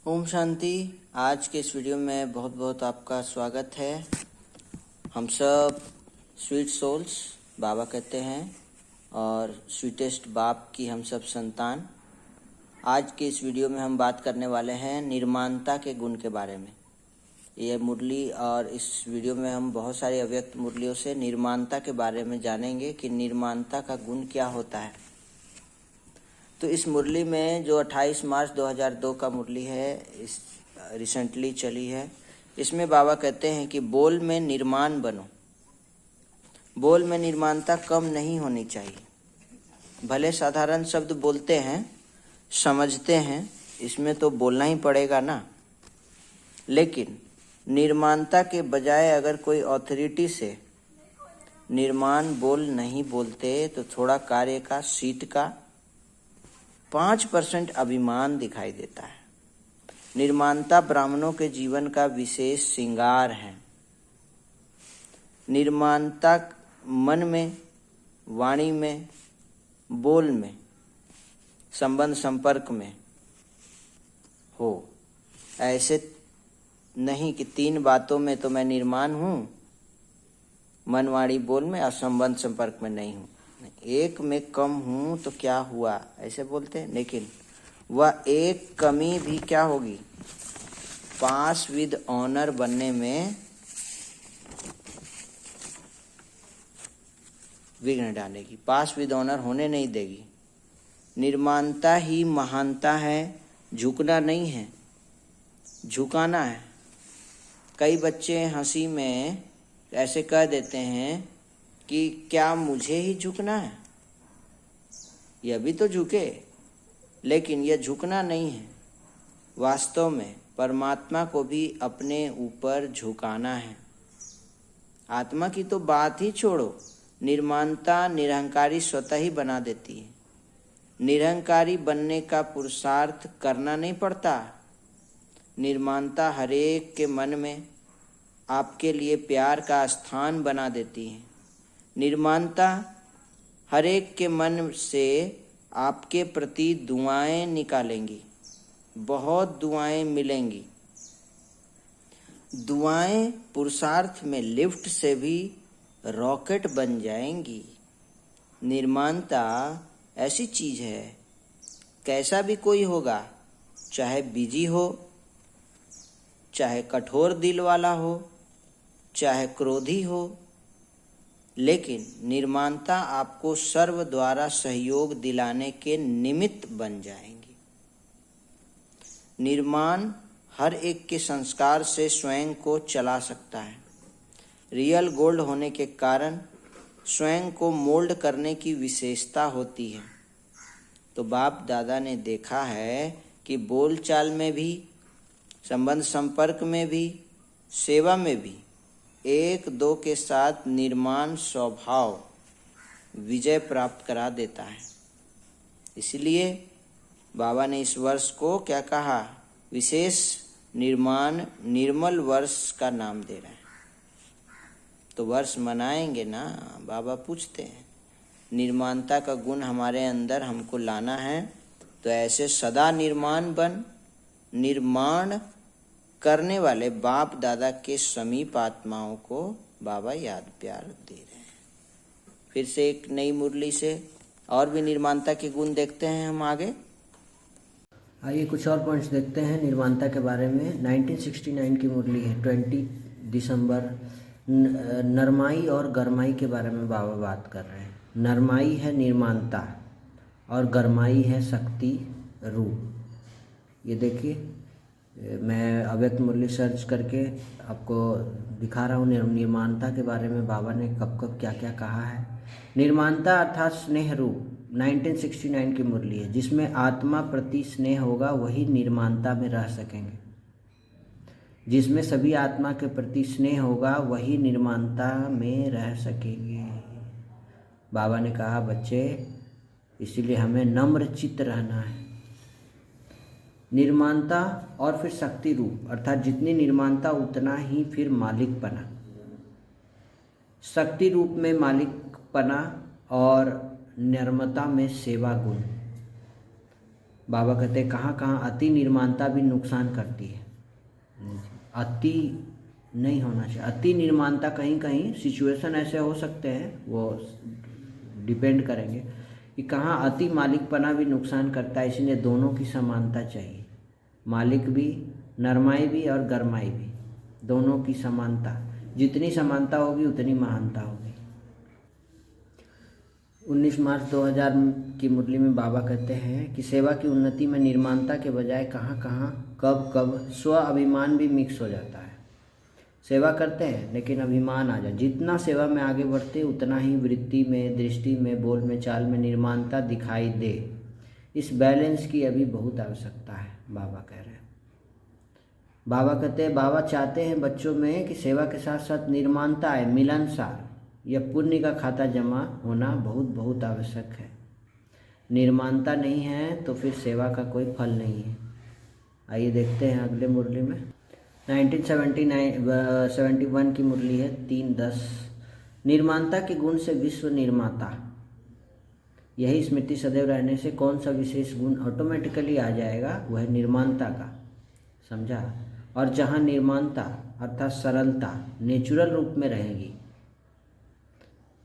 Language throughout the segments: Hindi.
ओम शांति। आज के इस वीडियो में बहुत बहुत आपका स्वागत है। हम सब स्वीट सोल्स बाबा कहते हैं और स्वीटेस्ट बाप की हम सब संतान। आज के इस वीडियो में हम बात करने वाले हैं निर्माणता के गुण के बारे में। यह मुरली और इस वीडियो में हम बहुत सारी अव्यक्त मुरलियों से निर्माणता के बारे में जानेंगे कि निर्माणता का गुण क्या होता है। तो इस मुरली में जो 28 मार्च 2002 का मुरली है, इस रिसेंटली चली है, इसमें बाबा कहते हैं कि बोल में निर्माण बनो। बोल में निर्माणता कम नहीं होनी चाहिए। भले साधारण शब्द बोलते हैं, समझते हैं, इसमें तो बोलना ही पड़ेगा ना, लेकिन निर्माणता के बजाय अगर कोई अथॉरिटी से निर्माण बोल नहीं बोलते तो थोड़ा कार्य का सीट का 5% अभिमान दिखाई देता है। निर्माणता ब्राह्मणों के जीवन का विशेष श्रृंगार है। निर्माणता मन में, वाणी में, बोल में, संबंध संपर्क में हो। ऐसे नहीं कि 3 बातों में तो मैं निर्माण हूँ, मन वाणी बोल में और संबंध संपर्क में नहीं हूँ। एक में कम हूँ तो क्या हुआ, ऐसे बोलते हैं। लेकिन वह एक कमी भी क्या होगी, पास विद ऑनर बनने में विघ्न डालेगी, पास विद ऑनर होने नहीं देगी। निर्माणता ही महानता है, झुकना नहीं है, झुकाना है। कई बच्चे हंसी में ऐसे कह देते हैं कि क्या मुझे ही झुकना है, यह भी तो झुके। लेकिन यह झुकना नहीं है, वास्तव में परमात्मा को भी अपने ऊपर झुकाना है। आत्मा की तो बात ही छोड़ो, निर्माणता निरहंकारी स्वतः ही बना देती है। निरहंकारी बनने का पुरुषार्थ करना नहीं पड़ता। निर्माणता हरेक के मन में आपके लिए प्यार का स्थान बना देती है। निर्माणता हरेक के मन से आपके प्रति दुआएं निकालेंगी, बहुत दुआएं मिलेंगी। दुआएं पुरुषार्थ में लिफ्ट से भी रॉकेट बन जाएंगी। निर्माणता ऐसी चीज है, कैसा भी कोई होगा, चाहे बिजी हो, चाहे कठोर दिल वाला हो, चाहे क्रोधी हो, लेकिन निर्माणता आपको सर्व द्वारा सहयोग दिलाने के निमित्त बन जाएंगी। निर्माण हर एक के संस्कार से स्वयं को चला सकता है। रियल गोल्ड होने के कारण स्वयं को मोल्ड करने की विशेषता होती है। तो बाप दादा ने देखा है कि बोलचाल में भी, संबंध संपर्क में भी, सेवा में भी 1-2 के साथ निर्माण स्वभाव विजय प्राप्त करा देता है। इसलिए बाबा ने इस वर्ष को क्या कहा, विशेष निर्माण निर्मल वर्ष का नाम दे रहे हैं। तो वर्ष मनाएंगे ना, बाबा पूछते हैं। निर्माणता का गुण हमारे अंदर हमको लाना है, तो ऐसे सदा निर्माण करने वाले बाप दादा के समीप आत्माओं को बाबा याद प्यार दे रहे हैं। फिर से एक नई मुरली से और भी निर्माणता के गुण देखते हैं हम आगे। आइए कुछ और पॉइंट्स देखते हैं निर्माणता के बारे में। 1969 की मुरली है, 20 दिसंबर। नरमाई और गरमाई के बारे में बाबा बात कर रहे हैं। नरमाई है निर्माणता और गरमाई है शक्ति रूप। ये देखिए, मैं अव्यक्त मुरली सर्च करके आपको दिखा रहा हूँ निर्माणता के बारे में बाबा ने कब कब क्या क्या कहा है। निर्माणता अर्थात स्नेह रूप 1969 की मुरली है। जिसमें आत्मा प्रति स्नेह होगा वही निर्माणता में रह सकेंगे। जिसमें सभी आत्मा के प्रति स्नेह होगा वही निर्माणता में रह सकेंगे। बाबा ने कहा बच्चे, इसीलिए हमें नम्र चित्त रहना है। निर्माणता और फिर शक्ति रूप अर्थात जितनी निर्माणता उतना ही फिर मालिकपना। शक्ति रूप में मालिकपना और निर्मता में सेवा गुण। बाबा कहते हैं कहाँ कहाँ अति निर्माणता भी नुकसान करती है। अति नहीं होना चाहिए। अति निर्माणता कहीं कहीं सिचुएशन ऐसे हो सकते हैं, वो डिपेंड करेंगे कि कहाँ अति मालिकपना भी नुकसान करता है। इसलिए दोनों की समानता चाहिए, मालिक भी, नरमाई भी और गरमाई भी, दोनों की समानता। जितनी समानता होगी उतनी महानता होगी। 19 मार्च 2000 की मुरली में बाबा कहते हैं कि सेवा की उन्नति में निर्माणता के बजाय कहाँ कहाँ कब कब स्व अभिमान भी मिक्स हो जाता है। सेवा करते हैं लेकिन अभिमान आ जाए। जितना सेवा में आगे बढ़ते उतना ही वृत्ति में, दृष्टि में, बोल में, चाल में निर्माणता दिखाई दे। इस बैलेंस की अभी बहुत आवश्यकता है, बाबा कह रहे हैं। बाबा कहते हैं, बाबा चाहते हैं बच्चों में कि सेवा के साथ साथ निर्माणता आए, मिलनसार। यह पुण्य का खाता जमा होना बहुत बहुत आवश्यक है। निर्माणता नहीं है तो फिर सेवा का कोई फल नहीं है। आइए देखते हैं अगले मुरली में। 1971 की मुरली है 3:10। निर्माणता के गुण से विश्व निर्माता। यही स्मृति सदैव रहने से कौन सा विशेष गुण ऑटोमेटिकली आ जाएगा, वह है निर्माणता का। समझा। और जहाँ निर्माणता अर्थात सरलता नेचुरल रूप में रहेगी,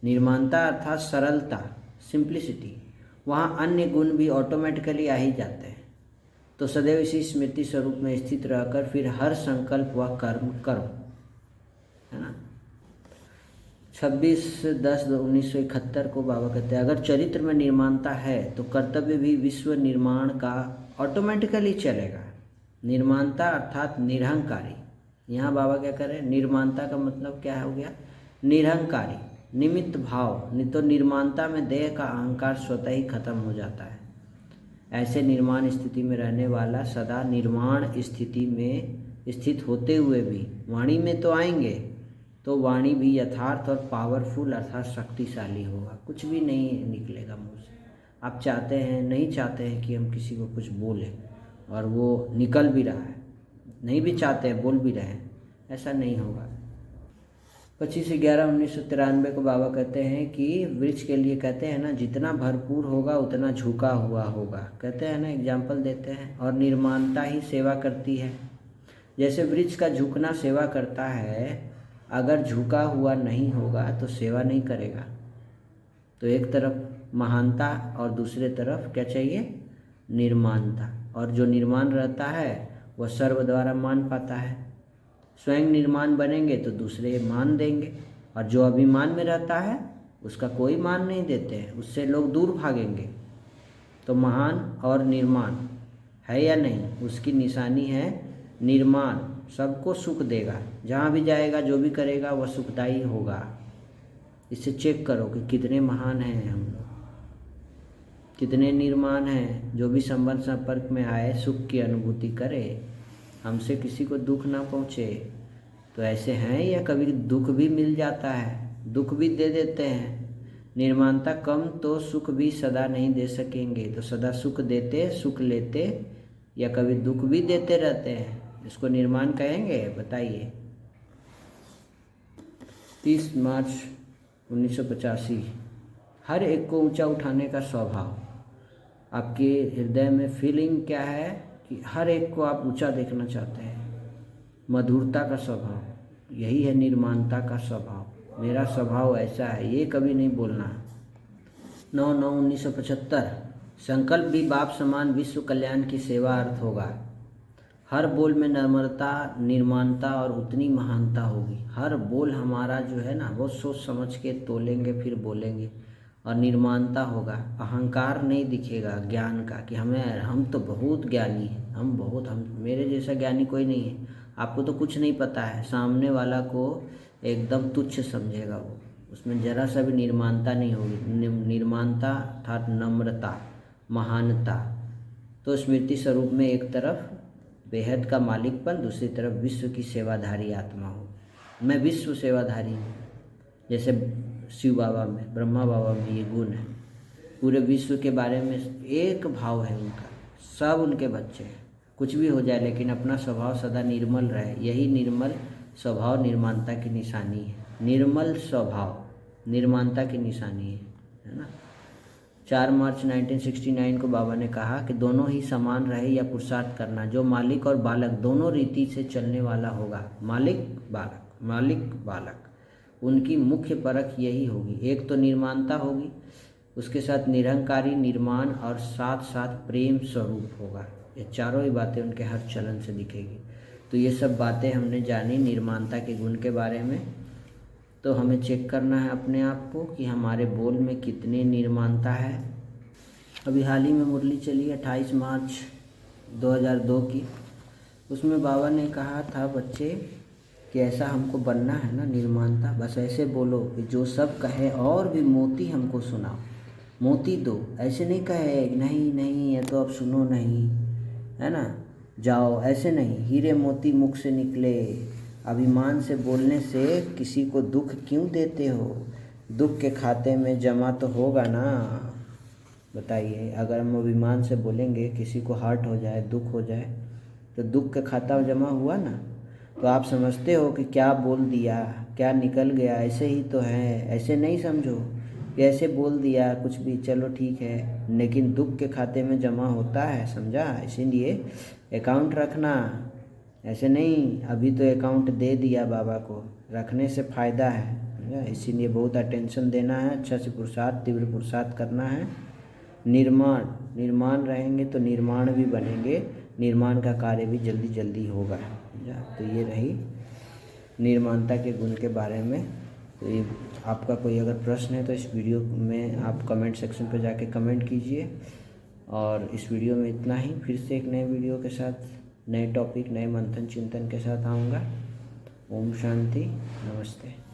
निर्माणता अर्थात सरलता, सिंप्लिसिटी, वहाँ अन्य गुण भी ऑटोमेटिकली आ ही जाते हैं। तो सदैव इसी स्मृति स्वरूप में स्थित रहकर फिर हर संकल्प व कर्म करो, है ना। 26/10/1971 को बाबा कहते हैं, अगर चरित्र में निर्माणता है तो कर्तव्य भी विश्व निर्माण का ऑटोमेटिकली चलेगा। निर्माणता अर्थात निरहंकारी। यहाँ बाबा क्या कर रहे हैं, निर्माणता का मतलब क्या हो गया, निरहंकारी, निमित्त भाव। नहीं तो निर्माणता में देह का अहंकार स्वतः ही खत्म हो जाता है। ऐसे निर्माण स्थिति में रहने वाला सदा निर्माण स्थिति में स्थित होते हुए भी वाणी में तो आएंगे, तो वाणी भी यथार्थ और पावरफुल अर्थात शक्तिशाली होगा। कुछ भी नहीं निकलेगा मुँह से। आप चाहते हैं, नहीं चाहते हैं कि हम किसी को कुछ बोलें और वो निकल भी रहा है, नहीं भी चाहते हैं बोल भी रहे हैं, ऐसा नहीं होगा। 25/11/1993 को बाबा कहते हैं कि वृक्ष के लिए कहते हैं ना, जितना भरपूर होगा उतना झुका हुआ होगा। कहते हैं ना, एग्जाम्पल देते हैं। और निर्माणता ही सेवा करती है। जैसे वृक्ष का झुकना सेवा करता है, अगर झुका हुआ नहीं होगा तो सेवा नहीं करेगा। तो एक तरफ महानता और दूसरे तरफ क्या चाहिए, निर्माणता। और जो निर्माण रहता है वह सर्व द्वारा मान पाता है। स्वयं निर्माण बनेंगे तो दूसरे मान देंगे, और जो अभिमान में रहता है उसका कोई मान नहीं देते हैं, उससे लोग दूर भागेंगे। तो महान और निर्माण है या नहीं, उसकी निशानी है निर्माण। सबको सुख देगा, जहाँ भी जाएगा जो भी करेगा वह सुखदायी होगा। इससे चेक करो कि कितने महान हैं हम लोग, कितने निर्माण हैं। जो भी संबंध संपर्क में आए सुख की अनुभूति करे, हमसे किसी को दुख ना पहुँचे। तो ऐसे हैं या कभी दुख भी मिल जाता है, दुख भी दे देते हैं। निर्माणता कम तो सुख भी सदा नहीं दे सकेंगे। तो सदा सुख देते, सुख लेते, या कभी दुख भी देते रहते हैं, इसको निर्माण कहेंगे, बताइए। 30 मार्च 1985। हर एक को ऊंचा उठाने का स्वभाव। आपके हृदय में फीलिंग क्या है कि हर एक को आप ऊंचा देखना चाहते हैं। मधुरता का स्वभाव, यही है निर्माणता का स्वभाव। मेरा स्वभाव ऐसा है, ये कभी नहीं बोलना। 9/9/1975। संकल्प भी बाप समान विश्व कल्याण की सेवा अर्थ होगा। हर बोल में नम्रता, निर्माणता और उतनी महानता होगी। हर बोल हमारा जो है ना, वो सोच समझ के तोलेंगे फिर बोलेंगे। और निर्माणता होगा, अहंकार नहीं दिखेगा ज्ञान का कि हम तो बहुत ज्ञानी हैं, हम मेरे जैसा ज्ञानी कोई नहीं है। आपको तो कुछ नहीं पता है, सामने वाला को एकदम तुच्छ समझेगा वो, उसमें जरा सा भी निर्माणता नहीं होगी। निर्माणता अर्थात नम्रता, महानता। तो स्मृति स्वरूप में एक तरफ बेहद का मालिकपन, दूसरी तरफ विश्व की सेवाधारी आत्मा हो। मैं विश्व सेवाधारी हूँ, जैसे शिव बाबा में, ब्रह्मा बाबा में ये गुण है। पूरे विश्व के बारे में एक भाव है उनका, सब उनके बच्चे हैं। कुछ भी हो जाए लेकिन अपना स्वभाव सदा निर्मल रहे। यही निर्मल स्वभाव निर्माणता की निशानी है। निर्मल स्वभाव निर्माणता की निशानी है ना। 4 मार्च 1969 को बाबा ने कहा कि दोनों ही समान रहे या पुरुषार्थ करना, जो मालिक और बालक दोनों रीति से चलने वाला होगा, मालिक बालक उनकी मुख्य परख यही होगी। एक तो निर्माणता होगी, उसके साथ निरंकारी निर्माण और साथ साथ प्रेम स्वरूप होगा। ये चारों ही बातें उनके हर चलन से दिखेगी। तो ये सब बातें हमने जानी निर्माणता के गुण के बारे में। तो हमें चेक करना है अपने आप को कि हमारे बोल में कितनी निर्माणता है। अभी हाल ही में मुरली चली 28 मार्च 2002 की, उसमें बाबा ने कहा था बच्चे कि ऐसा हमको बनना है ना, निर्माणता। बस ऐसे बोलो कि जो सब कहे और भी मोती हमको सुनाओ, मोती दो। ऐसे नहीं कहे नहीं नहीं ये तो अब सुनो नहीं, है ना, जाओ, ऐसे नहीं। हीरे मोती मुख से निकले, अभिमान से बोलने से किसी को दुख क्यों देते हो? दुख के खाते में जमा तो होगा ना। बताइए, अगर हम अभिमान से बोलेंगे, किसी को हर्ट हो जाए, दुख हो जाए, तो दुख का खाता जमा हुआ ना। तो आप समझते हो कि क्या बोल दिया, क्या निकल गया, ऐसे ही तो है। ऐसे नहीं समझो कि ऐसे बोल दिया कुछ भी, चलो ठीक है, लेकिन दुख के खाते में जमा होता है, समझा। इसीलिए अकाउंट रखना, ऐसे नहीं अभी तो अकाउंट दे दिया बाबा को, रखने से फ़ायदा है, समझा। इसीलिए बहुत अटेंशन देना है, अच्छा से पुरुषार्थ, तीव्र पुरुषार्थ करना है। निर्माण रहेंगे तो निर्माण भी बनेंगे, निर्माण का कार्य भी जल्दी जल्दी होगा, समझा। तो ये रही निर्माणता के गुण के बारे में। तो ये आपका कोई अगर प्रश्न है तो इस वीडियो में आप कमेंट सेक्शन पर जाके कमेंट कीजिए। और इस वीडियो में इतना ही। फिर से एक नए वीडियो के साथ, नए टॉपिक, नए मंथन चिंतन के साथ आऊँगा। ओम शांति, नमस्ते।